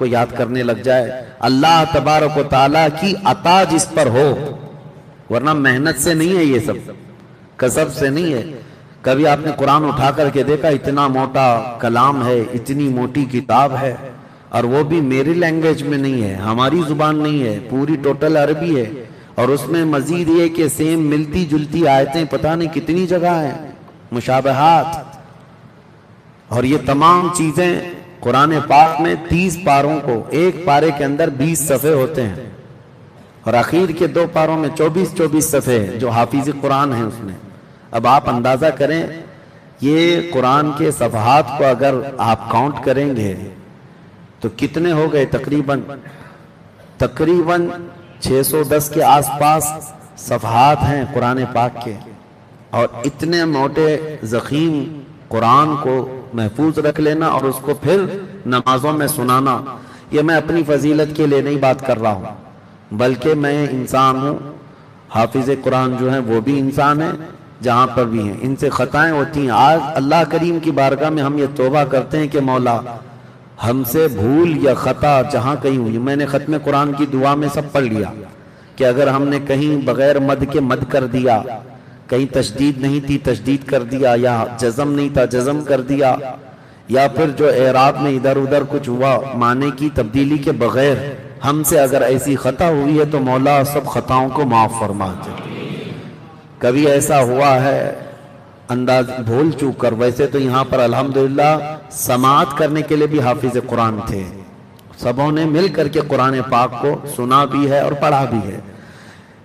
کو یاد کرنے لگ جائے، اللہ تبارک و تعالیٰ کی عطا جس پر ہو، ورنہ محنت سے نہیں ہے، یہ سب کسب سے نہیں ہے۔ کبھی آپ نے قرآن اٹھا کر کے دیکھا، اتنا موٹا کلام ہے، اتنی موٹی کتاب ہے، اور وہ بھی میری لینگویج میں نہیں ہے، ہماری زبان نہیں ہے، پوری ٹوٹل عربی ہے، اور اس میں مزید یہ کہ سیم ملتی جلتی آیتیں پتہ نہیں کتنی جگہ ہیں، مشابہات، اور یہ تمام چیزیں قرآن پاک میں 30 پاروں کو، ایک پارے کے اندر 20 صفحے ہوتے ہیں، اور اخیر کے 2 پاروں میں 24 صفحے جو حافظ قرآن ہیں اس میں۔ اب آپ اندازہ کریں یہ قرآن کے صفحات کو اگر آپ کاؤنٹ کریں گے تو کتنے ہو گئے؟ تقریباً 610 کے آس پاس صفحات ہیں قرآن پاک کے، اور اتنے موٹے ضخیم قرآن کو محفوظ رکھ لینا اور اس کو پھر نمازوں میں سنانا، یہ میں اپنی فضیلت کے لیے نہیں بات کر رہا ہوں، بلکہ میں انسان ہوں، حافظ قرآن جو ہیں وہ بھی انسان ہیں، جہاں پر بھی ہیں ان سے خطائیں ہوتی ہیں۔ آج اللہ کریم کی بارگاہ میں ہم یہ توبہ کرتے ہیں کہ مولا ہم سے بھول یا خطا جہاں کہیں ہوئی، میں نے ختم قرآن کی دعا میں سب پڑھ لیا کہ اگر ہم نے کہیں بغیر مد کے مد کر دیا، کہیں تشدید نہیں تھی تشدید کر دیا، یا جزم نہیں تھا جزم کر دیا، یا پھر جو اعراب میں ادھر ادھر کچھ ہوا معنی کی تبدیلی کے بغیر ہم سے اگر ایسی خطا ہوئی ہے تو مولا سب خطاؤں کو معاف فرما دے۔ کبھی ایسا ہوا ہے انداز بھول چوک کر، ویسے تو یہاں پر الحمدللہ سماعت کرنے کے لیے بھی حافظ قرآن تھے، سبوں نے مل کر کے قرآن پاک کو سنا بھی ہے اور پڑھا بھی ہے۔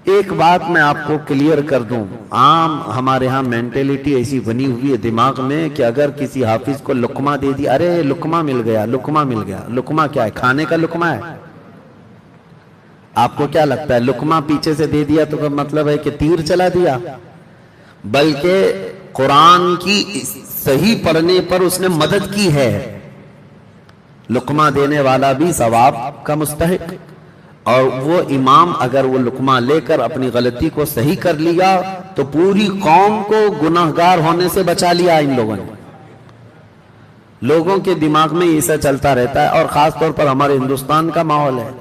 ایک بات میں آپ کو کلیئر کر دوں، عام ہمارے ہاں مینٹیلیٹی ایسی بنی ہوئی ہے دماغ میں کہ اگر کسی حافظ کو لقمہ دے دیا، ارے لقمہ مل گیا، لقمہ مل گیا۔ لقمہ کیا ہے؟ کھانے کا لقمہ ہے؟ آپ کو کیا لگتا ہے لقمہ پیچھے سے دے دیا تو مطلب ہے کہ تیر چلا دیا؟ بلکہ قرآن کی صحیح پڑھنے پر اس نے مدد کی ہے، لقمہ دینے والا بھی ثواب کا مستحق، اور وہ امام اگر وہ لقمہ لے کر اپنی غلطی کو صحیح کر لیا تو پوری قوم کو گناہگار ہونے سے بچا لیا ان لوگوں نے۔ لوگوں کے دماغ میں ایسا چلتا رہتا ہے، اور خاص طور پر ہمارے ہندوستان کا ماحول ہے،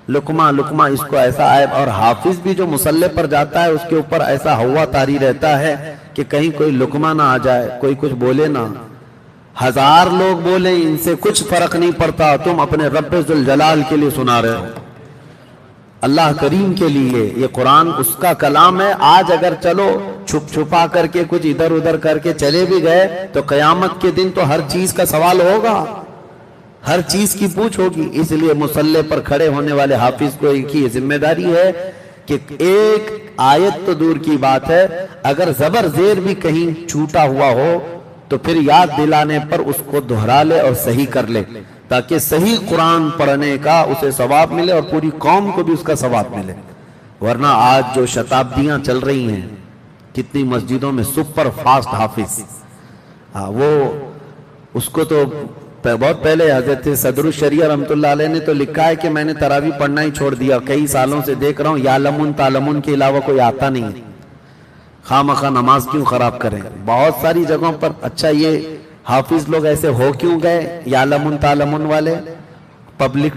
لقمہ لقمہ اس کو ایسا عیب، اور حافظ بھی جو مصلی پر جاتا ہے اس کے اوپر ایسا ہوا طاری رہتا ہے کہ کہیں کوئی لقمہ نہ آ جائے، کوئی کچھ بولے نہ، 1000 لوگ بولے ان سے کچھ فرق نہیں پڑتا، تم اپنے رب ذوالجلال کے لیے سنا رہے ہو، اللہ کریم کے لیے۔ یہ قرآن اس کا کلام ہے۔ آج اگر چلو چھپ چھپا کر کے کچھ ادھر ادھر کر کے چلے بھی گئے تو قیامت کے دن تو ہر چیز کا سوال ہوگا، ہر چیز کی پوچھ ہوگی۔ اس لیے مصلی پر کھڑے ہونے والے حافظ کو ایک ہی ذمہ داری ہے کہ ایک آیت تو دور کی بات ہے، اگر زبر زیر بھی کہیں چھوٹا ہوا ہو تو پھر یاد دلانے پر اس کو دہرا لے اور صحیح کر لے، تاکہ صحیح قرآن پڑھنے کا اسے ثواب ملے اور پوری قوم کو بھی اس کا ثواب ملے۔ ورنہ آج جو شتابدیاں چل رہی ہیں کتنی مسجدوں میں سپر فاسٹ حافظ، وہ اس کو تو بہت پہلے حضرت صدر الشریعہ رحمۃ اللہ علیہ نے تو لکھا ہے کہ میں نے تراویح پڑھنا ہی چھوڑ دیا، کئی سالوں سے دیکھ رہا ہوں یعلمون تعلمون کے علاوہ کوئی آتا نہیں ہے، خواہ مخواہ نماز کیوں خراب کریں۔ بہت ساری جگہوں پر اچھا یہ حافظ لوگ ایسے ہو کیوں گئے یعلمون تعلمون والے؟ پبلک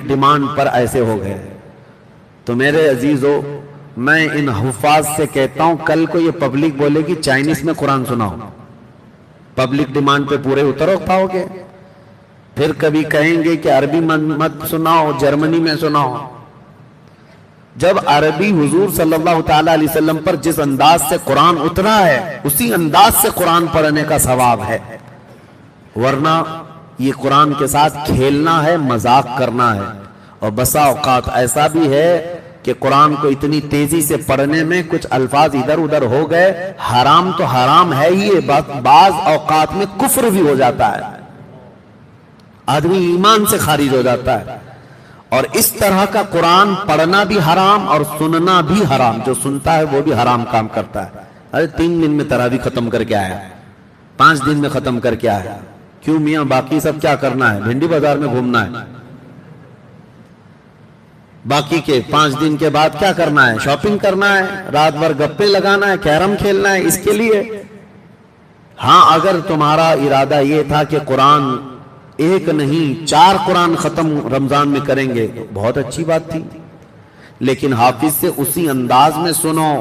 ڈیمانڈ پر ایسے ہو گئے۔ تو میرے عزیزو، میں ان حفاظ سے کہتا ہوں کل کو یہ پبلک بولے گی چائنیز میں قرآن سناؤ، پبلک ڈیمانڈ پہ پورے اتر پاؤ گے؟ پھر کبھی کہیں گے کہ عربی مت سناؤ، جرمنی میں سناؤ۔ جب عربی حضور صلی اللہ تعالیٰ علیہ وسلم پر جس انداز سے قرآن اترا ہے اسی انداز سے قرآن پڑھنے کا ثواب ہے، ورنہ یہ قرآن کے ساتھ کھیلنا ہے، مذاق کرنا ہے۔ اور بسا اوقات ایسا بھی ہے کہ قرآن کو اتنی تیزی سے پڑھنے میں کچھ الفاظ ادھر ادھر ہو گئے، حرام تو حرام ہے ہی، بعض اوقات میں کفر بھی ہو جاتا ہے، آدمی ایمان سے خارج ہو جاتا ہے۔ اور اس طرح کا قرآن پڑھنا بھی حرام اور سننا بھی حرام، جو سنتا ہے وہ بھی حرام کام کرتا ہے۔ ارے 3 دن میں تراویح ختم کر کے آیا، 5 دن میں ختم کر کے آیا، کیوں میاں باقی سب کیا کرنا ہے؟ بھنڈی بازار میں گھومنا ہے، باقی کے 5 دن کے بعد کیا کرنا ہے؟ شاپنگ کرنا ہے، رات بھر گپے لگانا ہے، کیرم کھیلنا ہے، اس کے لیے۔ ہاں اگر تمہارا ارادہ یہ تھا کہ قرآن ایک نہیں 4 قرآن ختم رمضان میں کریں گے، بہت اچھی بات تھی، لیکن حافظ سے اسی انداز میں سنو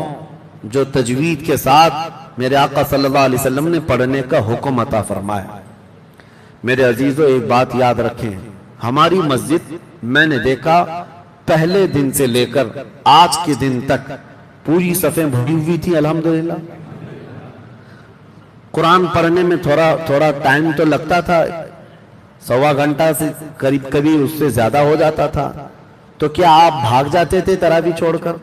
جو تجوید کے ساتھ میرے آقا صلی اللہ علیہ وسلم نے پڑھنے کا حکم عطا فرمایا۔ میرے عزیزو ایک بات یاد رکھیں، ہماری مسجد میں نے دیکھا پہلے دن سے لے کر آج کے دن تک پوری صفیں بھری ہوئی تھی الحمدللہ۔ قرآن پڑھنے میں تھوڑا ٹائم تو لگتا تھا، 1.25 گھنٹہ سے قریب، کبھی اس سے زیادہ ہو جاتا تھا، تو کیا آپ بھاگ جاتے تھے تراویح چھوڑ کر؟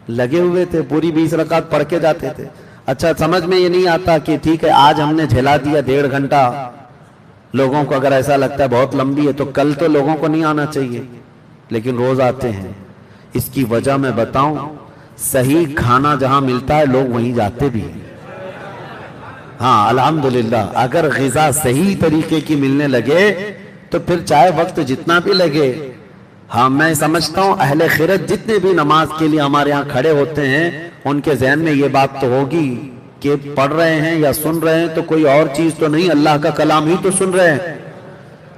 لگے ہوئے تھے، پوری 20 رکعت پڑھ کے جاتے تھے۔ اچھا سمجھ میں یہ نہیں آتا کہ ٹھیک ہے آج ہم نے جھلا دیا 1.5 گھنٹہ، لوگوں کو اگر ایسا لگتا ہے بہت لمبی ہے تو کل تو لوگوں کو نہیں آنا چاہیے، لیکن روز آتے ہیں۔ اس کی وجہ میں بتاؤں، صحیح کھانا جہاں ملتا ہے لوگ وہیں جاتے بھی ہیں۔ ہاں الحمدللہ، اگر غذا صحیح طریقے کی ملنے لگے تو پھر چاہے وقت جتنا بھی لگے۔ ہاں میں سمجھتا ہوں اہل خیرت جتنے بھی نماز کے لیے ہمارے یہاں کھڑے ہوتے ہیں ان کے ذہن میں یہ بات تو ہوگی کہ پڑھ رہے ہیں یا سن رہے ہیں تو کوئی اور چیز تو نہیں، اللہ کا کلام ہی تو سن رہے ہیں۔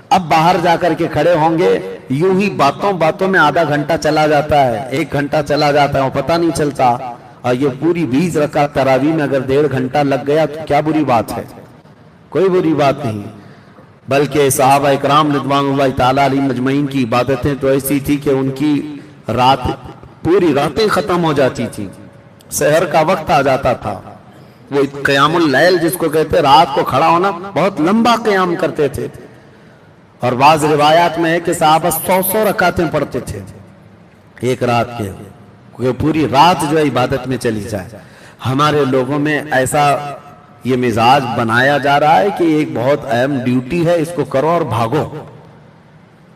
اب باہر جا کر کے کھڑے ہوں گے، یوں ہی باتوں میں آدھا گھنٹہ چلا جاتا ہے، 1 گھنٹہ چلا جاتا ہے، وہ پتہ نہیں چلتا۔ اور یہ پوری 20 رکعت تراویح میں اگر 1.5 گھنٹہ لگ گیا تو کیا بری بات ہے؟ کوئی بری بات نہیں، بلکہ صحابہ اکرام رضوان اللہ تعالیٰ علیہ مجمعین کی عبادتیں تو ایسی تھی کہ ان کی پوری راتیں ختم ہو جاتی تھی، سحر کا وقت آ جاتا تھا۔ وہ قیام اللیل جس کو کہتے، رات کو کھڑا ہونا، بہت لمبا قیام کرتے تھے، اور بعض روایات میں ہے کہ صحابہ 100 رکعتیں پڑھتے تھے ایک رات کے، کہ پوری رات جو ہے عبادت میں چلی جائے۔ ہمارے لوگوں میں ایسا یہ مزاج بنایا جا رہا ہے کہ ایک بہت اہم ڈیوٹی ہے، اس کو کرو اور بھاگو۔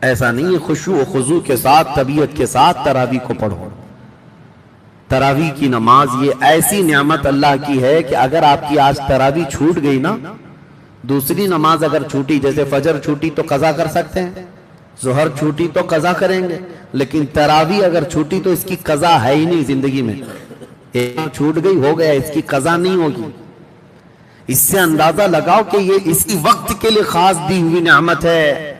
ایسا نہیں ہے، خشوع و خضوع کے ساتھ، طبیعت کے ساتھ تراویح کو پڑھو۔ تراویح کی نماز یہ ایسی نعمت اللہ کی ہے کہ اگر آپ کی آج تراویح چھوٹ گئی نا، دوسری نماز اگر چھوٹی، جیسے فجر چھوٹی تو قضا کر سکتے ہیں، ظہر چھوٹی تو قضا کریں گے، لیکن تراویح اگر چھوٹی تو اس کی قضا ہے ہی نہیں زندگی میں۔ ایک چھوٹ گئی ہو گیا، اس کی قضا نہیں ہوگی۔ اس سے اندازہ لگاؤ کہ یہ اسی وقت کے لیے خاص دی ہوئی نعمت ہے،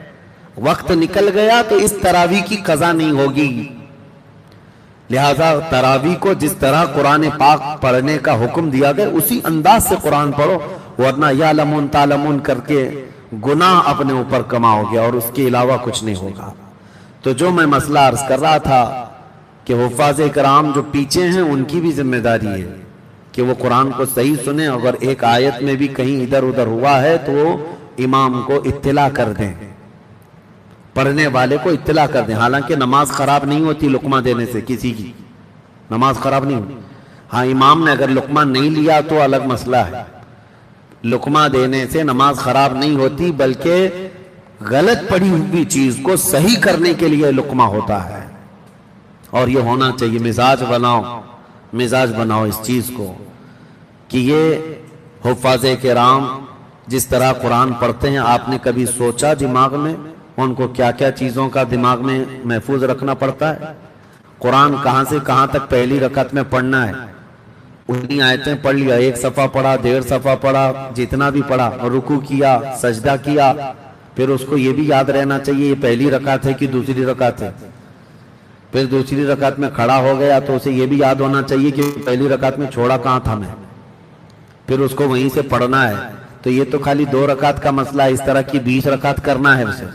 وقت نکل گیا تو اس تراویح کی قضا نہیں ہوگی۔ لہذا تراویح کو جس طرح قرآن پاک پڑھنے کا حکم دیا گیا اسی انداز سے قرآن پڑھو، ورنہ یا لمون تالمون کر کے گناہ اپنے اوپر کماؤ گے اور اس کے علاوہ کچھ نہیں ہوگا۔ تو جو میں مسئلہ عرض کر رہا تھا کہ حفاظ کرام جو پیچھے ہیں ان کی بھی ذمہ داری ہے کہ وہ قرآن کو صحیح سنیں، اگر ایک آیت میں بھی کہیں ادھر ادھر ہوا ہے تو وہ امام کو اطلاع کر دیں، پڑھنے والے کو اطلاع کر دیں۔ حالانکہ نماز خراب نہیں ہوتی لقمہ دینے سے، کسی کی نماز خراب نہیں ہوتی۔ ہاں امام نے اگر لقمہ نہیں لیا تو الگ مسئلہ ہے، لقمہ دینے سے نماز خراب نہیں ہوتی، بلکہ غلط پڑھی ہوئی چیز کو صحیح کرنے کے لیے لقمہ ہوتا ہے، اور یہ ہونا چاہیے۔ مزاج بناؤ اس چیز کو کہ یہ حفاظ کرام جس طرح قرآن پڑھتے ہیں، آپ نے کبھی سوچا دماغ میں ان کو کیا کیا چیزوں کا دماغ میں محفوظ رکھنا پڑتا ہے؟ قرآن کہاں سے کہاں تک پہلی رکعت میں پڑھنا ہے، اتنی آیتیں پڑھ لیا، 1 صفحہ پڑھا، 1.5 صفحہ پڑھا، جتنا بھی پڑھا، رکوع کیا، سجدہ کیا، پھر اس کو یہ بھی یاد رہنا چاہیے یہ پہلی رکعت ہے کہ دوسری رکعت ہے۔ پھر دوسری رکعت میں کھڑا ہو گیا تو اسے یہ بھی یاد ہونا چاہیے کہ پہلی رکعت میں چھوڑا کہاں تھا میں، پھر اس کو وہیں سے پڑھنا ہے۔ تو یہ تو خالی 2 رکعت کا مسئلہ ہے، اس طرح کی 20 رکعت کرنا ہے اسے،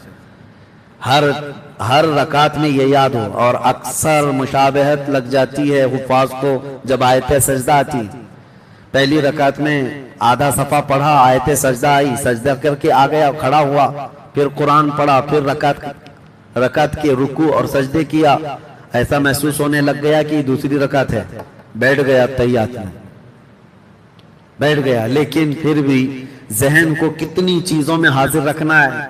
ہر رکعت میں یہ یاد ہو۔ اور اکثر مشابہت لگ جاتی ہے حفاظ کو جب آیت سجدہ آتی، پہلی رکعت میں آدھا صفحہ پڑھا، آیت سجدہ آئی، سجدہ کر کے آ گیا، کھڑا ہوا، پھر قرآن پڑھا، پھر رکعت کے رکوع اور سجدے کیا، ایسا محسوس ہونے لگ گیا کہ دوسری رکعت ہے، بیٹھ گیا تحیات میں، بیٹھ گیا۔ لیکن پھر بھی ذہن کو کتنی چیزوں میں حاضر رکھنا ہے۔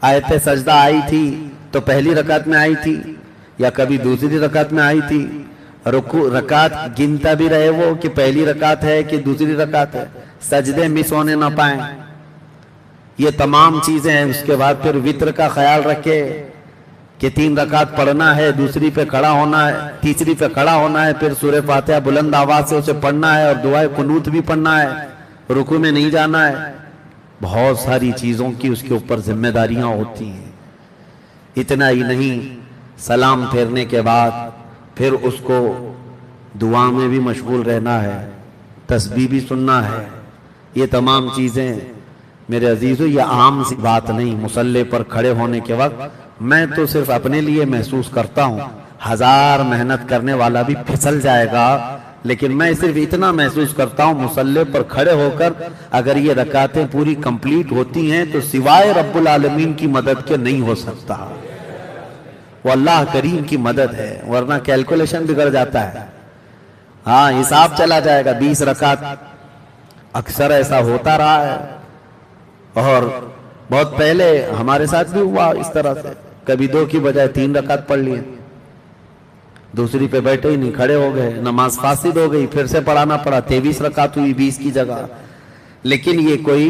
آیت سجدہ آئی تھی تو پہلی رکعت میں آئی تھی یا کبھی دوسری رکعت میں آئی تھی، رکوع رکعت گنتا بھی رہے وہ کہ پہلی رکعت ہے کہ دوسری رکعت ہے، سجدے مس ہونے نہ پائیں، یہ تمام چیزیں ہیں۔ اس کے بعد پھر وتر کا خیال رکھے کہ 3 رکعت پڑھنا ہے، دوسری پہ کھڑا ہونا ہے، تیسری پہ کھڑا ہونا ہے، پھر سورہ فاتحہ بلند آواز سے اسے پڑھنا ہے اور دعائے قنوت بھی پڑھنا ہے، رکوع میں نہیں جانا ہے۔ بہت ساری چیزوں کی اس کے اوپر ذمہ داریاں ہوتی ہیں. اتنا ہی نہیں، سلام پھیرنے کے بعد پھر اس کو دعا میں بھی مشغول رہنا ہے، تسبیح بھی سننا ہے. یہ تمام چیزیں میرے عزیزو یہ عام سی بات نہیں. مصلی پر کھڑے ہونے کے وقت میں تو صرف اپنے لیے محسوس کرتا ہوں، ہزار محنت کرنے والا بھی پھسل جائے گا، لیکن میں صرف اتنا محسوس کرتا ہوں مصلی پر کھڑے ہو کر اگر یہ رکعتیں پوری کمپلیٹ ہوتی ہیں تو سوائے رب العالمین کی مدد کے نہیں ہو سکتا. وہ اللہ کریم کی مدد ہے، ورنہ کیلکولیشن بگڑ جاتا ہے. ہاں حساب چلا جائے گا. 20 رکعت اکثر ایسا ہوتا رہا ہے، اور بہت پہلے ہمارے ساتھ بھی ہوا اس طرح سے. کبھی 2 کی بجائے 3 رکعت پڑھ لیے، دوسری پہ بیٹھے ہی نہیں، کھڑے ہو گئے، نماز فاسد ہو گئی، پھر سے پڑھانا پڑا. 23 رکعت ہوئی 20 کی جگہ. لیکن یہ کوئی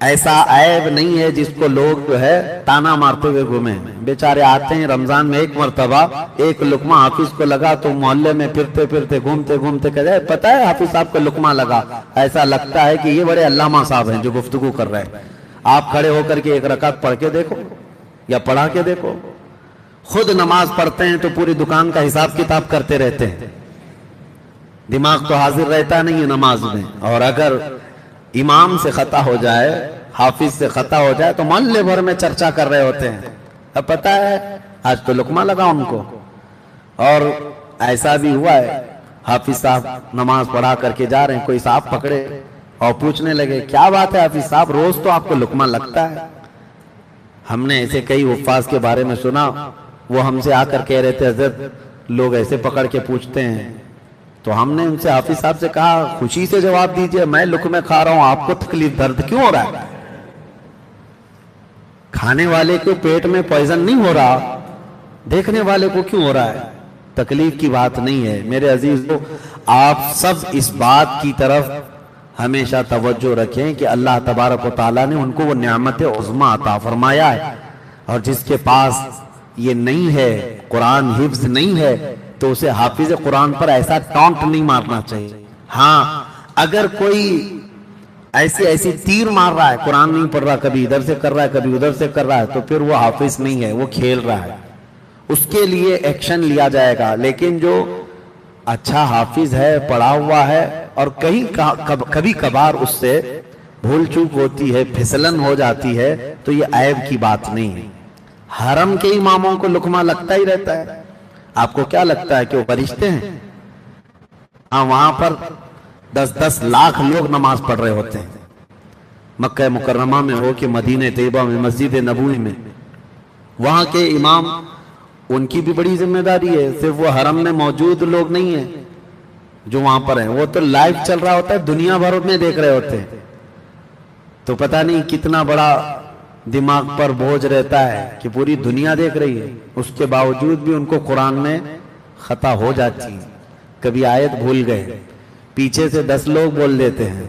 ایسا عیب نہیں ہے جس کو لوگ جو ہے تانا مارتے ہوئے گھومیں. بیچارے آتے ہیں رمضان میں ایک مرتبہ ایک لقمہ حافظ کو لگا تو محلے میں پھرتے پھرتے گھومتے گھومتے کہتے ہیں پتہ ہے حافظ صاحب کو لقمہ لگا. ایسا لگتا ہے کہ یہ بڑے علامہ صاحب ہیں جو گفتگو کر رہے ہیں. آپ کھڑے ہو کر کے 1 رکعت پڑھ کے دیکھو یا پڑھا کے دیکھو. خود نماز پڑھتے ہیں تو پوری دکان کا حساب کتاب کرتے رہتے ہیں، دماغ تو حاضر رہتا نہیں ہے نماز میں. اور اگر امام سے خطا ہو جائے، حافظ سے خطا ہو جائے تو محلے بھر میں چرچا کر رہے ہوتے ہیں. اب پتہ ہے آج تو لقمہ لگا ان کو. اور ایسا بھی ہوا ہے حافظ صاحب نماز پڑھا کر کے جا رہے ہیں، کوئی صاحب پکڑے اور پوچھنے لگے کیا بات ہے حافظ صاحب روز تو آپ کو لقمہ لگتا ہے. ہم نے ایسے کئی حفاظ کے بارے میں سنا، وہ ہم سے آ کر کہہ رہے تھے حضرت لوگ ایسے پکڑ کے پوچھتے ہیں. تو ہم نے ان سے حافظ صاحب سے کہا خوشی سے جواب دیجئے، میں لقمے کھا رہا ہوں، آپ کو تکلیف درد کیوں ہو رہا ہے؟ کھانے والے کو پیٹ میں پوائزن نہیں ہو رہا، دیکھنے والے کو کیوں ہو رہا ہے؟ تکلیف کی بات نہیں ہے. میرے عزیزو آپ سب اس بات کی طرف ہمیشہ توجہ رکھیں کہ اللہ تبارک و تعالیٰ نے ان کو وہ نعمت عظمیٰ عطا فرمایا ہے، اور جس کے پاس یہ نہیں ہے، قرآن حفظ نہیں ہے، تو اسے حافظ قرآن پر ایسا ٹانٹ نہیں مارنا چاہیے. ہاں اگر کوئی ایسی تیر مار رہا ہے، قرآن نہیں پڑھ رہا، کبھی ادھر سے کر رہا ہے کبھی ادھر سے کر رہا ہے، تو پھر وہ حافظ نہیں ہے، وہ کھیل رہا ہے. اس کے لیے ایکشن لیا جائے گا. لیکن جو اچھا حافظ ہے، پڑھا ہوا ہے، اور کبھی کبھار اس سے بھول چوک ہوتی ہے، پھسلن ہو جاتی ہے، تو یہ عیب کی بات نہیں ہے. حرم کے اماموں کو لقمہ لگتا ہی رہتا ہے. آپ کو کیا لگتا ہے کہ وہ فرشتے ہیں؟ ہاں وہاں پر 10 لاکھ لوگ نماز پڑھ رہے ہوتے ہیں. مکہ مکرمہ میں ہو کہ مدینہ طیبہ میں، مسجد نبوی میں، وہاں کے امام ان کی بھی بڑی ذمہ داری ہے. صرف وہ حرم میں موجود لوگ نہیں ہیں جو وہاں پر ہیں، وہ تو لائیو چل رہا ہوتا ہے، دنیا بھر میں دیکھ رہے ہوتے ہیں. تو پتہ نہیں کتنا بڑا دماغ پر بوجھ رہتا ہے کہ پوری دنیا دیکھ رہی ہے. اس کے باوجود بھی ان کو قرآن میں خطا ہو جاتی ہے. کبھی آیت بھول گئے، پیچھے سے 10 لوگ بول دیتے ہیں،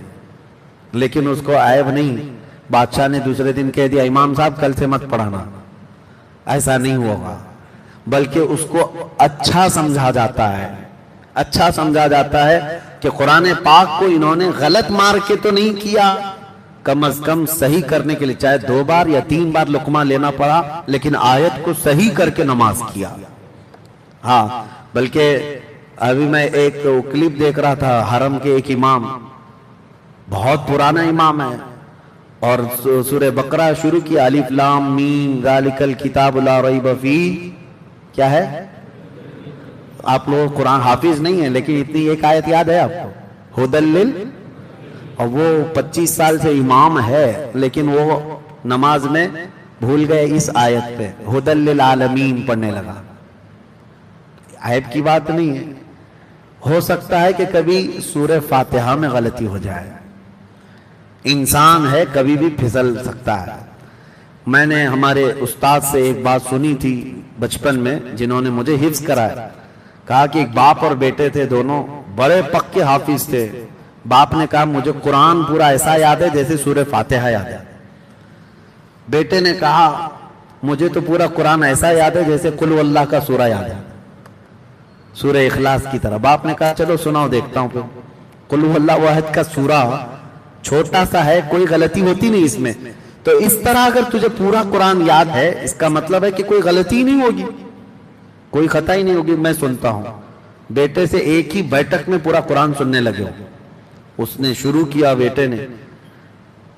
لیکن اس کو عیب نہیں. بادشاہ نے دوسرے دن کہہ دیا امام صاحب کل سے مت پڑھانا. ایسا نہیں ہوگا، بلکہ اس کو اچھا سمجھا جاتا ہے. اچھا سمجھا جاتا ہے کہ قرآن پاک کو انہوں نے غلط مار کے تو نہیں کیا، کم از کم صحیح کرنے کے لیے چاہے 2 بار یا 3 بار لقمہ لینا پڑا، لیکن آیت کو صحیح کر کے نماز کیا. ہاں بلکہ ابھی میں ایک کلپ دیکھ رہا تھا، حرم کے ایک امام، بہت پرانا امام ہے، اور سورہ بقرہ شروع کی، الف لام میم ذالک الکتاب لا ریب فیہ. کیا ہے؟ آپ لوگ قرآن حافظ نہیں ہیں لیکن اتنی ایک آیت یاد ہے آپ کو، ہدی، اور وہ 25 سال سے امام ہے لیکن وہ نماز میں بھول گئے اس آیت پہ، ہدی للعالمین پڑھنے لگا. عیب کی بات نہیں ہے. ہو سکتا ہے کہ کبھی سورہ فاتحہ میں غلطی ہو جائے، انسان ہے کبھی بھی پھسل سکتا ہے. میں نے ہمارے استاد سے ایک بات سنی تھی بچپن میں، جنہوں نے مجھے حفظ کرایا. کہا کہ ایک باپ اور بیٹے تھے، دونوں بڑے پکے حافظ تھے. باپ نے کہا مجھے قرآن پورا ایسا یاد ہے جیسے سورہ فاتحہ یاد ہے. بیٹے نے کہا مجھے تو پورا قرآن ایسا یاد ہے جیسے قل هو اللہ کا سورہ یاد ہے، سورہ اخلاص کی طرح. باپ نے کہا چلو سناؤ دیکھتا ہوں. قل هو اللہ واحد کا سورہ چھوٹا سا ہے، کوئی غلطی ہوتی نہیں اس میں. تو اس طرح اگر تجھے پورا قرآن یاد ہے، اس کا مطلب ہے کہ کوئی غلطی نہیں ہوگی، کوئی خطا ہی نہیں ہوگی. میں سنتا ہوں بیٹے سے ایک ہی بیٹھک میں پورا قرآن سننے لگے ہو. اس نے شروع کیا بیٹے نے،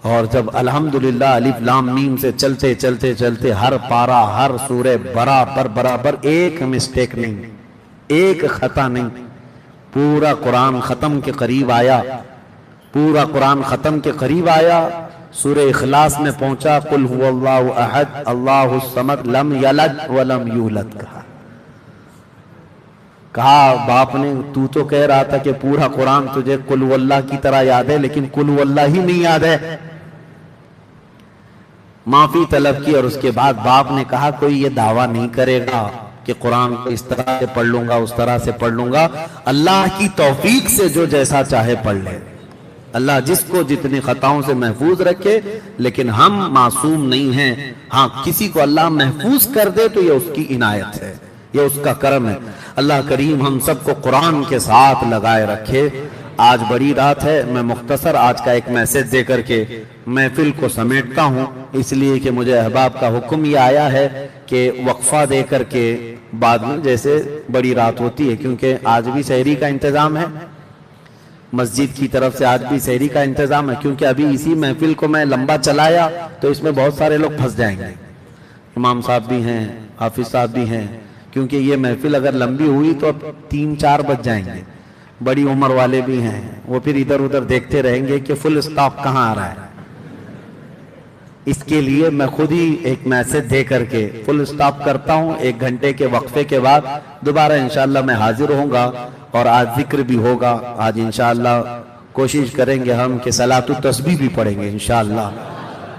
اور جب الحمدللہ الف لام میم سے چلتے چلتے چلتے ہر پارا ہر سورہ برابر ایک مسٹیک نہیں، ایک خطا نہیں، پورا قرآن ختم کے قریب آیا. پورا قرآن ختم کے قریب آیا، سورہ اخلاص میں پہنچا، قل هو اللہ احد اللہ الصمد لم یلد ولم یولد. کہا باپ نے تو کہہ رہا تھا کہ پورا قرآن تجھے قل هو اللہ کی طرح یاد ہے، لیکن قل هو اللہ ہی نہیں یاد ہے. معافی طلب کی، اور اس کے بعد باپ نے کہا کوئی یہ دعویٰ نہیں کرے گا کہ قرآن کو اس طرح سے پڑھ لوں گا اس طرح سے پڑھ لوں گا. اللہ کی توفیق سے جو جیسا چاہے پڑھ لے. اللہ جس کو جتنی خطاؤں سے محفوظ رکھے، لیکن ہم معصوم نہیں ہیں. ہاں کسی کو اللہ محفوظ کر دے تو یہ اس کی عنایت ہے، یہ اس کا کرم ہے. اللہ کریم ہم سب کو قرآن کے ساتھ لگائے رکھے. آج بڑی رات ہے، میں مختصر آج کا ایک میسج دے کر کے محفل کو سمیٹتا ہوں، اس لیے کہ مجھے احباب کا حکم یہ آیا ہے کہ وقفہ دے کر کے بعد میں جیسے بڑی رات ہوتی ہے، کیونکہ آج بھی سحری کا انتظام ہے، مسجد کی طرف سے آج بھی سحری کا انتظام ہے. کیونکہ ابھی اسی محفل کو میں لمبا چلایا تو اس میں بہت سارے لوگ پھنس جائیں گے. امام صاحب بھی ہیں، حافظ صاحب بھی ہیں، کیونکہ یہ محفل اگر لمبی ہوئی تو اب 3-4 بج جائیں گے. بڑی عمر والے بھی ہیں، وہ پھر ادھر ادھر دیکھتے رہیں گے کہ فل اسٹاپ کہاں آ رہا ہے. اس کے لیے میں خود ہی ایک میسج دے کر کے فل اسٹاپ کرتا ہوں. 1 گھنٹے کے وقفے کے بعد دوبارہ انشاءاللہ میں حاضر ہوں گا، اور آج ذکر بھی ہوگا. آج انشاءاللہ کوشش کریں گے ہم کہ صلاۃ التسبیح بھی پڑھیں گے انشاءاللہ،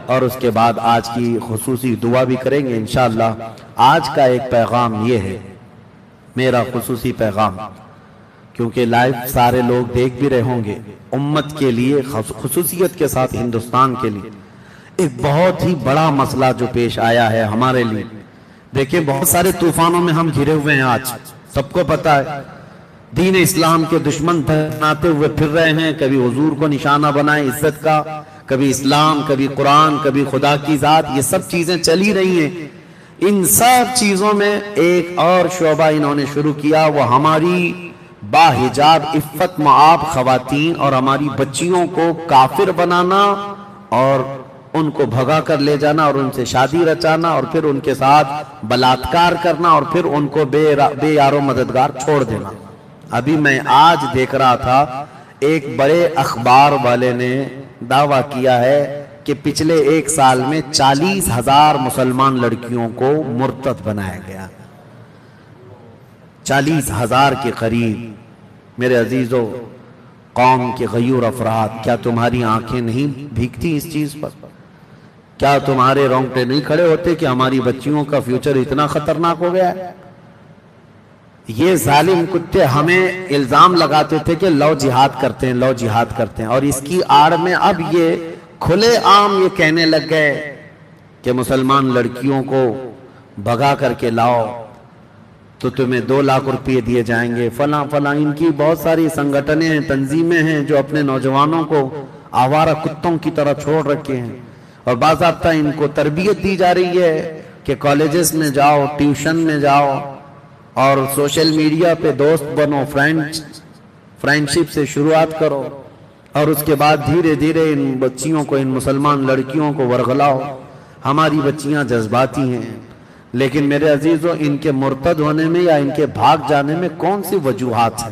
اور اس کے بعد آج کی خصوصی دعا بھی کریں گے انشاءاللہ. آج کا ایک پیغام یہ ہے، میرا خصوصی پیغام، کیونکہ لائیو سارے لوگ دیکھ بھی رہے ہوں گے. امت کے لیے خصوصیت کے ساتھ ہندوستان کے لیے ایک بہت ہی بڑا مسئلہ جو پیش آیا ہے ہمارے لیے. دیکھیں بہت سارے طوفانوں میں ہم گھرے ہوئے ہیں. آج سب کو پتا ہے دین اسلام کے دشمن بناتے ہوئے پھر رہے ہیں. کبھی حضور کو نشانہ بنائے عزت کا، کبھی اسلام، کبھی قرآن، کبھی خدا کی ذات. یہ سب چیزیں چلی رہی ہیں. ان سب چیزوں میں ایک اور شعبہ انہوں نے شروع کیا، وہ ہماری باحجاب عفت معاب خواتین اور ہماری بچیوں کو کافر بنانا اور ان کو بھگا کر لے جانا اور ان سے شادی رچانا اور پھر ان کے ساتھ بلاತ್ಕಾರ کرنا اور پھر ان کو بے یار و مددگار چھوڑ دینا. ابھی میں آج دیکھ رہا تھا ایک بڑے اخبار والے نے دعویٰ کیا ہے کہ پچھلے 1 سال میں 40,000 مسلمان لڑکیوں کو مرتد بنایا گیا. 40,000 کے قریب. میرے عزیزو، قوم کے غیور افراد، کیا تمہاری آنکھیں نہیں بھیگتی اس چیز پر؟ کیا تمہارے رونگٹے نہیں کھڑے ہوتے کہ ہماری بچیوں کا فیوچر اتنا خطرناک ہو گیا ہے؟ یہ ظالم کتے ہمیں الزام لگاتے تھے کہ لو جہاد کرتے ہیں، لو جہاد کرتے ہیں، اور اس کی آڑ میں اب یہ کھلے عام یہ کہنے لگ گئے کہ مسلمان لڑکیوں کو بھگا کر کے لاؤ تو تمہیں 2 لاکھ روپے دیے جائیں گے، فلاں فلاں. ان کی بہت ساری سنگٹنیں ہیں، تنظیمیں ہیں جو اپنے نوجوانوں کو آوارہ کتوں کی طرح چھوڑ رکھے ہیں، اور باضابطہ ان کو تربیت دی جا رہی ہے کہ کالجز میں جاؤ، ٹیوشن میں جاؤ اور سوشل میڈیا پہ دوست بنو، فرینڈشپ سے شروعات کرو، اور اس کے بعد دھیرے دھیرے ان بچیوں کو، ان مسلمان لڑکیوں کو ورغلاؤ. ہماری بچیاں جذباتی ہیں، لیکن میرے عزیزو ان کے مرتد ہونے میں یا ان کے بھاگ جانے میں کون سی وجوہات ہیں؟